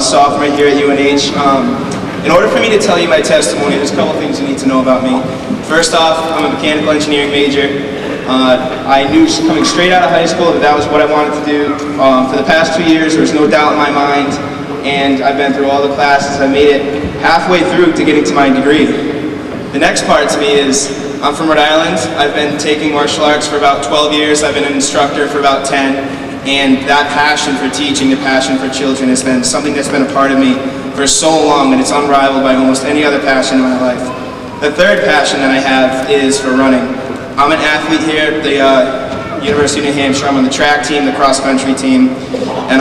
a sophomore here at UNH. In order for me to tell you my testimony, there's a couple things you need to know about me. First off, I'm a mechanical engineering major. I knew coming straight out of high school that that was what I wanted to do. For the past 2 years, there was no doubt in my mind, and I've been through all the classes. I made it halfway through to getting to my degree. The next part to me is, I'm from Rhode Island. I've been taking martial arts for about 12 years. I've been an instructor for about 10, and that passion for teaching, the passion for children has been something that's been a part of me for so long, and it's unrivaled by almost any other passion in my life. The third passion that I have is for running. I'm an athlete here at the University of New Hampshire. I'm on the track team, the cross-country team, and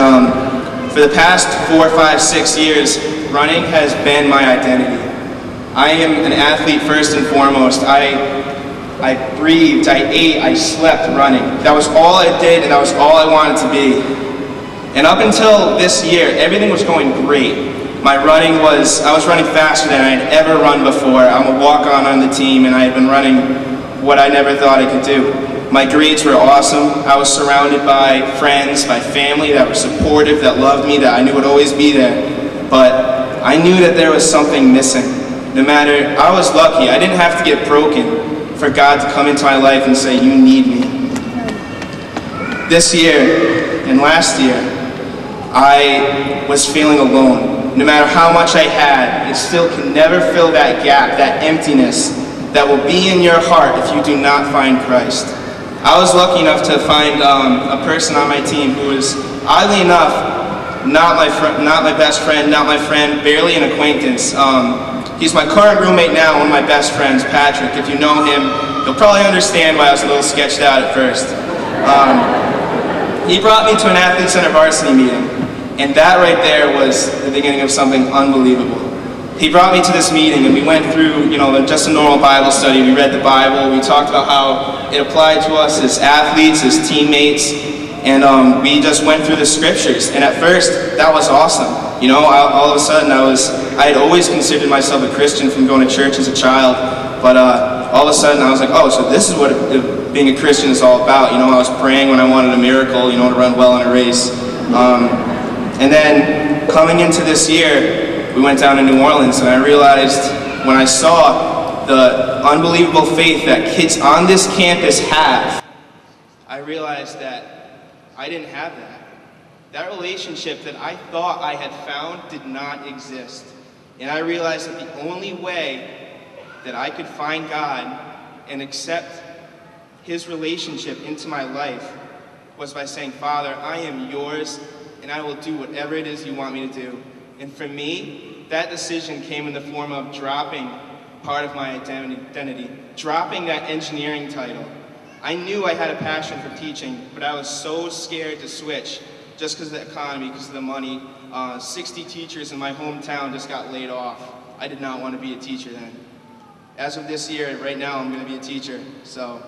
for the past 4, 5, 6 years, running has been my identity. I am an athlete first and foremost. I breathed, I ate, I slept running. That was all I did, and that was all I wanted to be. And up until this year, everything was going great. I was running faster than I had ever run before. I'm a walk-on on the team, and I had been running what I never thought I could do. My grades were awesome. I was surrounded by friends, by family that were supportive, that loved me, that I knew would always be there. But I knew that there was something missing. I was lucky. I didn't have to get broken for God to come into my life and say, you need me. This year and last year, I was feeling alone. No matter how much I had, it still can never fill that gap, that emptiness that will be in your heart if you do not find Christ. I was lucky enough to find a person on my team who was, oddly enough, not my best friend, not my friend, barely an acquaintance. He's my current roommate now, one of my best friends, Patrick. If you know him, you'll probably understand why I was a little sketched out at first. He brought me to an Athletes InterVarsity meeting, and that right there was the beginning of something unbelievable. He brought me to this meeting, and we went through, just a normal Bible study. We read the Bible. We talked about how it applied to us as athletes, as teammates, and we just went through the scriptures. And at first, that was awesome. All of a sudden, I had always considered myself a Christian from going to church as a child, but all of a sudden, I was like, oh, so this is what being a Christian is all about. I was praying when I wanted a miracle, to run well in a race. And then coming into this year, we went down to New Orleans, and I realized when I saw the unbelievable faith that kids on this campus have, I realized that I didn't have that. That relationship that I thought I had found did not exist. And I realized that the only way that I could find God and accept His relationship into my life was by saying, Father, I am yours, and I will do whatever it is you want me to do. And for me, that decision came in the form of dropping part of my identity, dropping that engineering title. I knew I had a passion for teaching, but I was so scared to switch just because of the economy, because of the money. 60 teachers in my hometown just got laid off. I did not want to be a teacher then. As of this year, right now, I'm going to be a teacher. So,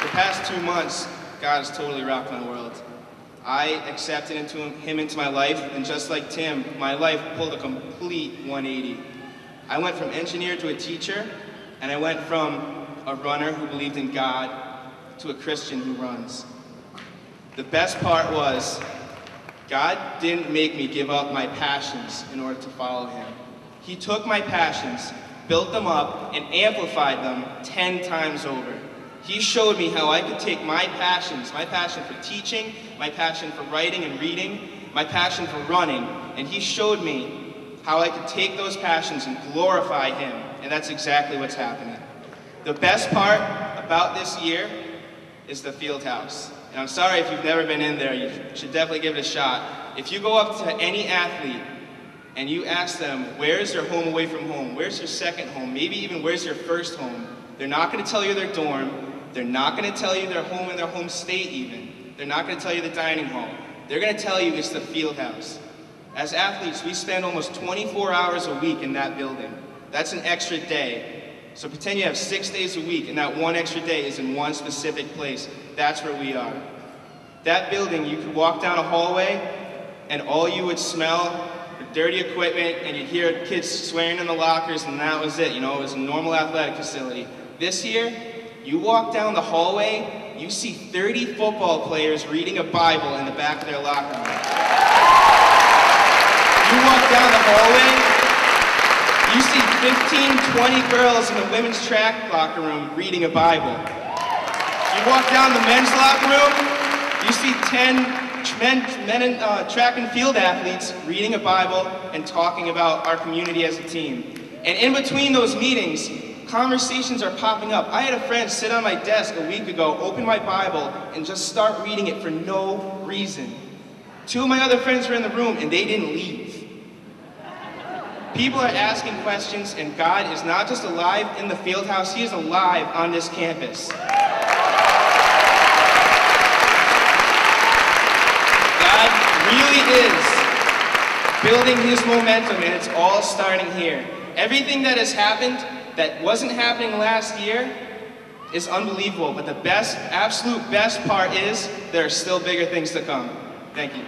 the past 2 months, God has totally rocked my world. I accepted Him into my life, and just like Tim, my life pulled a complete 180. I went from engineer to a teacher, and I went from a runner who believed in God to a Christian who runs. The best part was, God didn't make me give up my passions in order to follow Him. He took my passions, built them up, and amplified them 10 times over. He showed me how I could take my passions, my passion for teaching, my passion for writing and reading, my passion for running, and He showed me how I could take those passions and glorify Him, and that's exactly what's happening. The best part about this year is the field house. And I'm sorry if you've never been in there, you should definitely give it a shot. If you go up to any athlete and you ask them, where's their home away from home? Where's your second home? Maybe even where's your first home? They're not going to tell you their dorm. They're not going to tell you their home in their home state even. They're not going to tell you the dining hall. They're going to tell you it's the field house. As athletes, we spend almost 24 hours a week in that building. That's an extra day. So pretend you have 6 days a week, and that one extra day is in one specific place. That's where we are. That building, you could walk down a hallway, and all you would smell were dirty equipment, and you'd hear kids swearing in the lockers, and that was it. It was a normal athletic facility. This year, you walk down the hallway, you see 30 football players reading a Bible in the back of their locker room. You walk down the hallway, you see 15, 20 girls in the women's track locker room reading a Bible. You walk down the men's locker room, you see 10 men and track and field athletes reading a Bible and talking about our community as a team. And in between those meetings, conversations are popping up. I had a friend sit on my desk a week ago, open my Bible, and just start reading it for no reason. 2 of my other friends were in the room, and they didn't leave. People are asking questions, and God is not just alive in the field house, He is alive on this campus. Really is building His momentum, and it's all starting here. Everything that has happened that wasn't happening last year is unbelievable, but the best, absolute best part is there are still bigger things to come. Thank you.